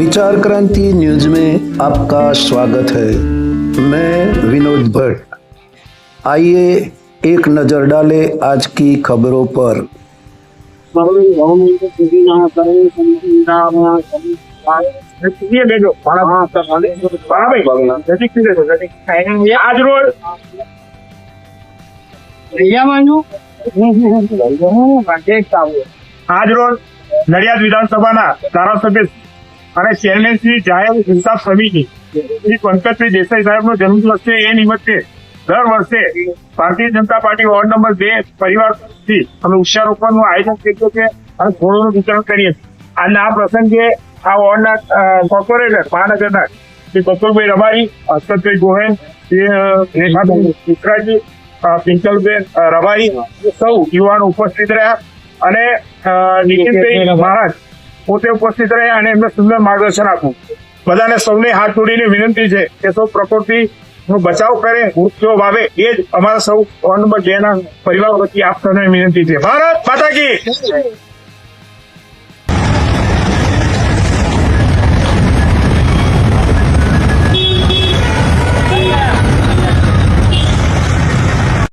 विचार क्रांति न्यूज में आपका स्वागत है। मैं विनोद भट्ट। आइए एक नजर डालें आज की खबरों पर। આજ રોજ નડિયાદ વિધાનસભાના ધારાસભ્ય અને ચેરમેનશ્રી જાહેર ઇન્સાફ સમિતિ શ્રી પંકજભાઈ દેસાઈ સાહેબનો જન્મદિવસ છે। એ નિમિત્તે દર વર્ષે Bharatiya Janata party ward number 2 પરિવારથી અમે વૃક્ષારોપણનું આયોજન કરીએ છીએ અને ફળોનું વિતરણ કરીએ છીએ। અને આ પ્રસંગે આ વોર્ડના કોર્પોરેટર મહાનગરના શ્રી બકુલભાઈ રબારી, હર્ષદભાઈ ગોહેલ, રેખાબેન ચિત્રાજી, પિંકલબેન રબારી સૌ યુવાનો ઉપસ્થિત રહ્યા અને નિખિલભાઈ મહારાજ પોતે ઉપસ્થિત રહ્યા અને એમને સુંદર માર્ગદર્શન આપ્યું। બધાને સૌને હાથ જોડીને વિનંતી છે કે સૌ પ્રકૃતિનો બચાવ કરે, વૃક્ષો વાવે, એ જ અમારા સૌ વોર્ડ નંબર 2 ના પરિવાર વતી આપ સૌને વિનંતી છે। ભારત માતા કી